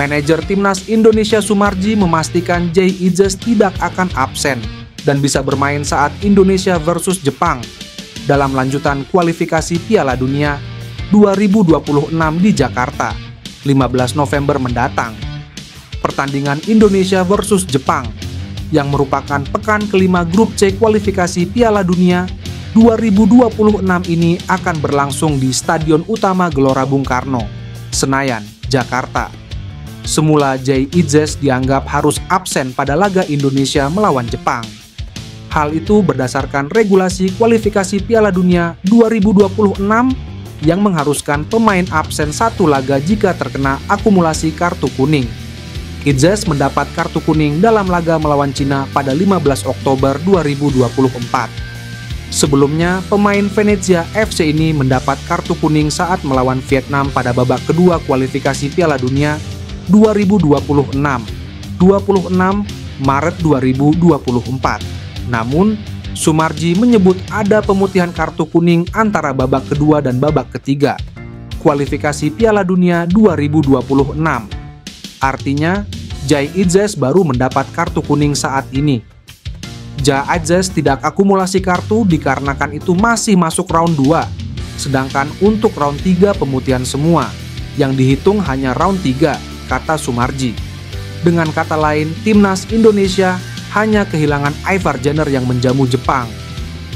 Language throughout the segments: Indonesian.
Manajer Timnas Indonesia Sumarji memastikan Jay Idzes tidak akan absen dan bisa bermain saat Indonesia versus Jepang dalam lanjutan kualifikasi Piala Dunia 2026 di Jakarta, 15 November mendatang. Pertandingan Indonesia versus Jepang yang merupakan pekan kelima grup C kualifikasi Piala Dunia 2026 ini akan berlangsung di Stadion Utama Gelora Bung Karno, Senayan, Jakarta. Semula Jay Idzes dianggap harus absen pada laga Indonesia melawan Jepang. Hal itu berdasarkan regulasi kualifikasi Piala Dunia 2026 yang mengharuskan pemain absen satu laga jika terkena akumulasi kartu kuning. Idzes mendapat kartu kuning dalam laga melawan Cina pada 15 Oktober 2024. Sebelumnya, pemain Venezia FC ini mendapat kartu kuning saat melawan Vietnam pada babak kedua kualifikasi Piala Dunia 2026, 26 Maret 2024. Namun, Sumarji menyebut ada pemutihan kartu kuning antara babak kedua dan babak ketiga kualifikasi Piala Dunia 2026. Artinya, Jay Idzes baru mendapat kartu kuning saat ini. Jay Idzes tidak akumulasi kartu dikarenakan itu masih masuk round 2, sedangkan untuk round 3 pemutihan semua, yang dihitung hanya round 3, kata Sumarji. Dengan kata lain, Timnas Indonesia hanya kehilangan Ivar Jenner yang menjamu Jepang.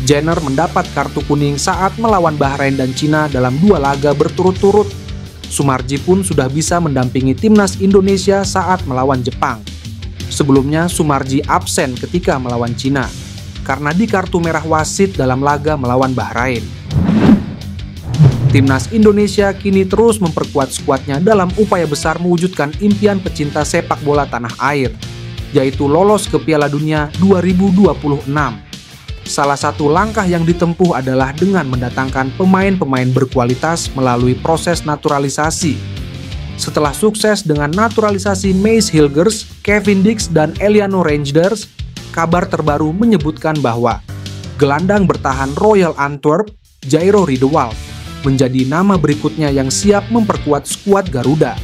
Jenner mendapat kartu kuning saat melawan Bahrain dan Cina dalam 2 laga berturut-turut. Sumarji pun sudah bisa mendampingi Timnas Indonesia saat melawan Jepang. Sebelumnya Sumarji absen ketika melawan Cina karena di kartu merah wasit dalam laga melawan Bahrain. Timnas Indonesia kini terus memperkuat skuadnya dalam upaya besar mewujudkan impian pecinta sepak bola tanah air, yaitu lolos ke Piala Dunia 2026. Salah satu langkah yang ditempuh adalah dengan mendatangkan pemain-pemain berkualitas melalui proses naturalisasi. Setelah sukses dengan naturalisasi Mace Hilgers, Kevin Dix, dan Eliano Rangers, kabar terbaru menyebutkan bahwa gelandang bertahan Royal Antwerp, Jairo Riedewald, menjadi nama berikutnya yang siap memperkuat skuad Garuda.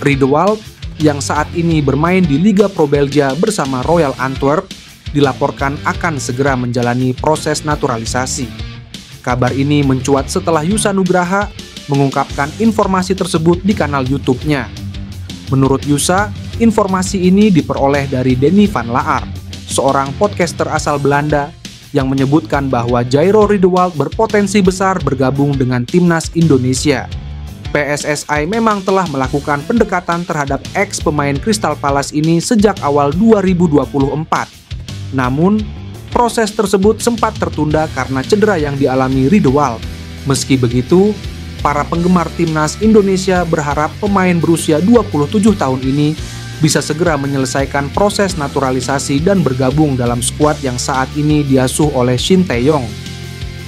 Riedewald yang saat ini bermain di Liga Pro Belgia bersama Royal Antwerp dilaporkan akan segera menjalani proses naturalisasi. Kabar ini mencuat setelah Yusa Nugraha mengungkapkan informasi tersebut di kanal YouTube-nya. Menurut Yusa, informasi ini diperoleh dari Denny van Laar, seorang podcaster asal Belanda yang menyebutkan bahwa Jairo Riedewald berpotensi besar bergabung dengan Timnas Indonesia. PSSI memang telah melakukan pendekatan terhadap ex-pemain Crystal Palace ini sejak awal 2024. Namun, proses tersebut sempat tertunda karena cedera yang dialami Riedewald. Meski begitu, para penggemar Timnas Indonesia berharap pemain berusia 27 tahun ini bisa segera menyelesaikan proses naturalisasi dan bergabung dalam skuad yang saat ini diasuh oleh Shin Tae-yong.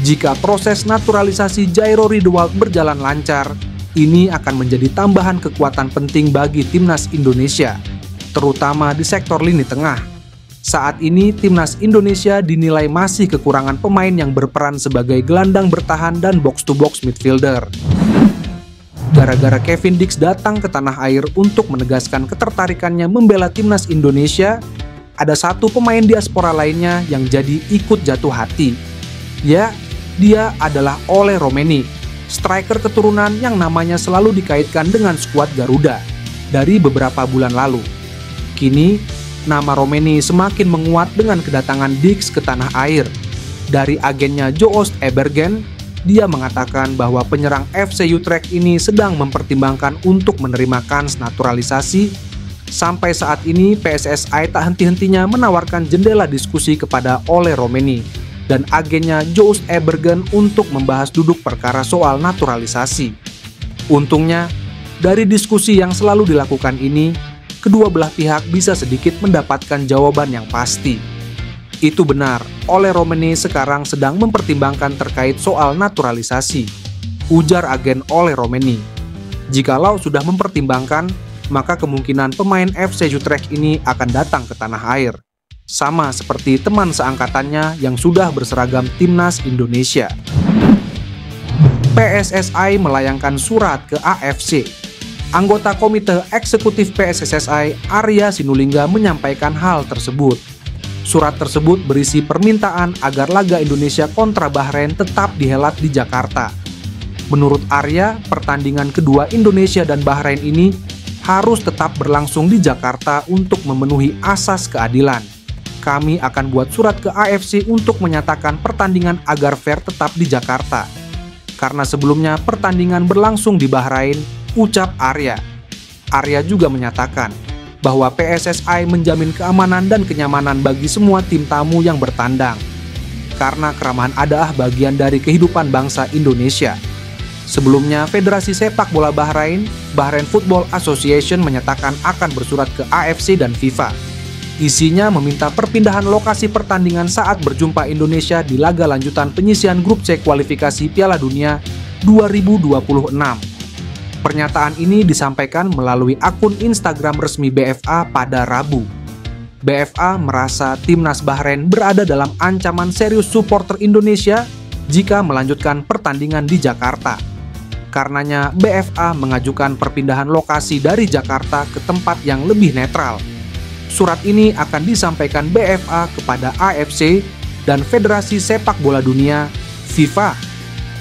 Jika proses naturalisasi Jairo Riedewald berjalan lancar, ini akan menjadi tambahan kekuatan penting bagi Timnas Indonesia, terutama di sektor lini tengah. Saat ini, Timnas Indonesia dinilai masih kekurangan pemain yang berperan sebagai gelandang bertahan dan box-to-box midfielder. Gara-gara Kevin Dix datang ke tanah air untuk menegaskan ketertarikannya membela Timnas Indonesia, ada satu pemain diaspora lainnya yang jadi ikut jatuh hati. Ya, dia adalah Ole Romeni, striker keturunan yang namanya selalu dikaitkan dengan skuad Garuda dari beberapa bulan lalu. Kini, nama Romeni semakin menguat dengan kedatangan Dix ke tanah air. Dari agennya Joost Ebergen, dia mengatakan bahwa penyerang FC Utrecht ini sedang mempertimbangkan untuk menerima kans naturalisasi. Sampai saat ini, PSSI tak henti-hentinya menawarkan jendela diskusi kepada Ole Romeni dan agennya Joost Ebergen untuk membahas duduk perkara soal naturalisasi. Untungnya, dari diskusi yang selalu dilakukan ini, kedua belah pihak bisa sedikit mendapatkan jawaban yang pasti. Itu benar, Ole Romeni sekarang sedang mempertimbangkan terkait soal naturalisasi, ujar agen Ole Romeni. Jikalau sudah mempertimbangkan, maka kemungkinan pemain FC Utrecht ini akan datang ke tanah air. Sama seperti teman seangkatannya yang sudah berseragam Timnas Indonesia. PSSI melayangkan surat ke AFC. Anggota Komite Eksekutif PSSSI, Arya Sinulinga, menyampaikan hal tersebut. Surat tersebut berisi permintaan agar laga Indonesia kontra Bahrain tetap dihelat di Jakarta. Menurut Arya, pertandingan kedua Indonesia dan Bahrain ini harus tetap berlangsung di Jakarta untuk memenuhi asas keadilan. Kami akan buat surat ke AFC untuk menyatakan pertandingan agar fair tetap di Jakarta. Karena sebelumnya pertandingan berlangsung di Bahrain, ucap Arya. Arya juga menyatakan bahwa PSSI menjamin keamanan dan kenyamanan bagi semua tim tamu yang bertandang. Karena keramahan adalah bagian dari kehidupan bangsa Indonesia. Sebelumnya, Federasi Sepak Bola Bahrain, Bahrain Football Association, menyatakan akan bersurat ke AFC dan FIFA. Isinya meminta perpindahan lokasi pertandingan saat berjumpa Indonesia di laga lanjutan penyisihan grup C kualifikasi Piala Dunia 2026. Pernyataan ini disampaikan melalui akun Instagram resmi BFA pada Rabu. BFA merasa timnas Bahrain berada dalam ancaman serius supporter Indonesia jika melanjutkan pertandingan di Jakarta. Karenanya, BFA mengajukan perpindahan lokasi dari Jakarta ke tempat yang lebih netral. Surat ini akan disampaikan BFA kepada AFC dan Federasi Sepak Bola Dunia, FIFA.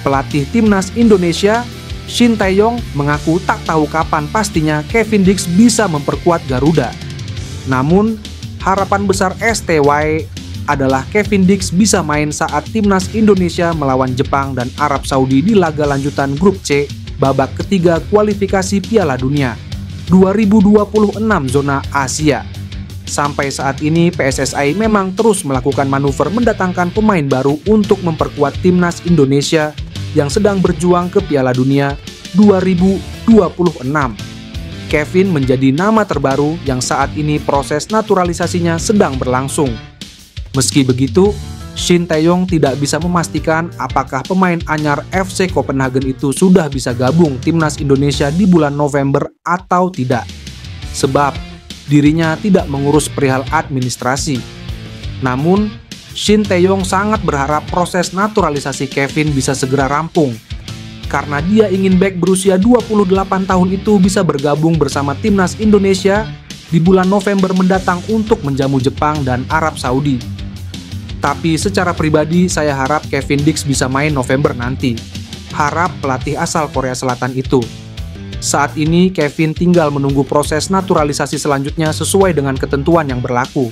Pelatih timnas Indonesia, Shin Tae-yong, mengaku tak tahu kapan pastinya Kevin Dix bisa memperkuat Garuda. Namun, harapan besar STY adalah Kevin Dix bisa main saat timnas Indonesia melawan Jepang dan Arab Saudi di laga lanjutan grup C babak ketiga kualifikasi Piala Dunia 2026 zona Asia. Sampai saat ini PSSI memang terus melakukan manuver mendatangkan pemain baru untuk memperkuat timnas Indonesia yang sedang berjuang ke Piala Dunia 2026. Kevin menjadi nama terbaru yang saat ini proses naturalisasinya sedang berlangsung. Meski begitu, Shin Tae-yong tidak bisa memastikan apakah pemain anyar FC Copenhagen itu sudah bisa gabung timnas Indonesia di bulan November atau tidak. Sebab dirinya tidak mengurus perihal administrasi. Namun, Shin Tae-yong sangat berharap proses naturalisasi Kevin bisa segera rampung. Karena dia ingin bek berusia 28 tahun itu bisa bergabung bersama timnas Indonesia di bulan November mendatang untuk menjamu Jepang dan Arab Saudi. Tapi secara pribadi saya harap Kevin Dix bisa main November nanti. Harap pelatih asal Korea Selatan itu. Saat ini Kevin tinggal menunggu proses naturalisasi selanjutnya sesuai dengan ketentuan yang berlaku.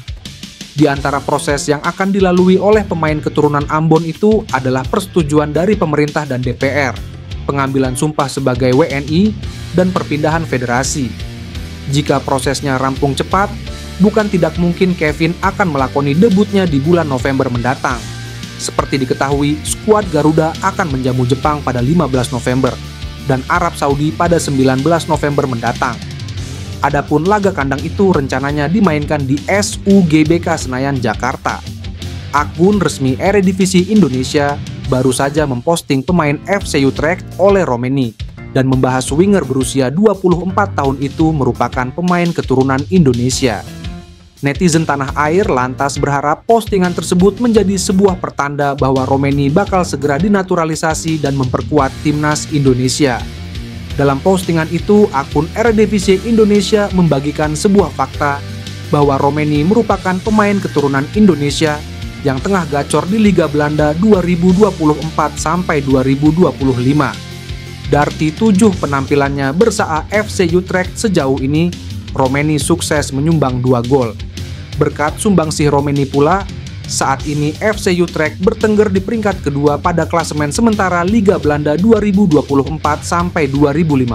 Di antara proses yang akan dilalui oleh pemain keturunan Ambon itu adalah persetujuan dari pemerintah dan DPR, pengambilan sumpah sebagai WNI, dan perpindahan federasi. Jika prosesnya rampung cepat, bukan tidak mungkin Kevin akan melakoni debutnya di bulan November mendatang. Seperti diketahui, skuad Garuda akan menjamu Jepang pada 15 November dan Arab Saudi pada 19 November mendatang. Adapun laga kandang itu rencananya dimainkan di SUGBK Senayan, Jakarta. Akun resmi Eredivisie Indonesia baru saja memposting pemain FC Utrecht oleh Romeni dan membahas winger berusia 24 tahun itu merupakan pemain keturunan Indonesia. Netizen tanah air lantas berharap postingan tersebut menjadi sebuah pertanda bahwa Romeni bakal segera dinaturalisasi dan memperkuat timnas Indonesia. Dalam postingan itu, akun Eredivisie Indonesia membagikan sebuah fakta bahwa Romeni merupakan pemain keturunan Indonesia yang tengah gacor di Liga Belanda 2024 sampai 2025. Dari 7 penampilannya bersama FC Utrecht sejauh ini, Romeni sukses menyumbang 2 gol. Berkat sumbangsih Romeni pula, saat ini FC Utrecht bertengger di peringkat kedua pada klasemen sementara Liga Belanda 2024 sampai 2050.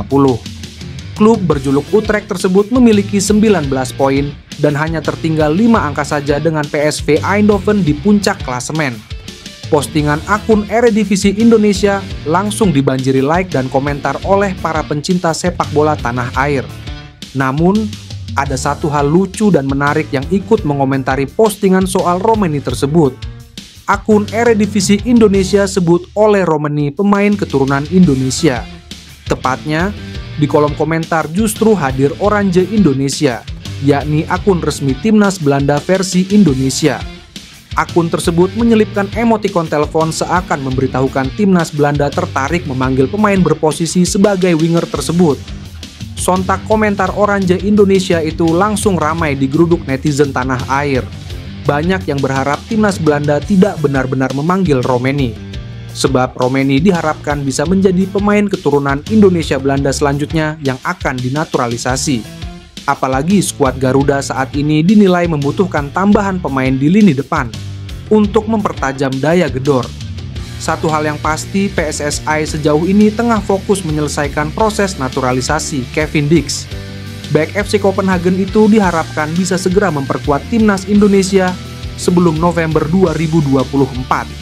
Klub berjuluk Utrecht tersebut memiliki 19 poin dan hanya tertinggal 5 angka saja dengan PSV Eindhoven di puncak klasemen. Postingan akun Eredivisie Indonesia langsung dibanjiri like dan komentar oleh para pencinta sepak bola tanah air. Namun, ada satu hal lucu dan menarik yang ikut mengomentari postingan soal Romeni tersebut. Akun Eredivisie Indonesia sebut oleh Romeni pemain keturunan Indonesia. Tepatnya, di kolom komentar justru hadir Oranje Indonesia, yakni akun resmi Timnas Belanda versi Indonesia. Akun tersebut menyelipkan emotikon telepon seakan memberitahukan Timnas Belanda tertarik memanggil pemain berposisi sebagai winger tersebut. Sontak komentar Oranje Indonesia itu langsung ramai digeruduk netizen tanah air. Banyak yang berharap timnas Belanda tidak benar-benar memanggil Romeni. Sebab Romeni diharapkan bisa menjadi pemain keturunan Indonesia-Belanda selanjutnya yang akan dinaturalisasi. Apalagi skuad Garuda saat ini dinilai membutuhkan tambahan pemain di lini depan untuk mempertajam daya gedor. Satu hal yang pasti, PSSI sejauh ini tengah fokus menyelesaikan proses naturalisasi Kevin Dix. Bek FC Copenhagen itu diharapkan bisa segera memperkuat timnas Indonesia sebelum November 2024.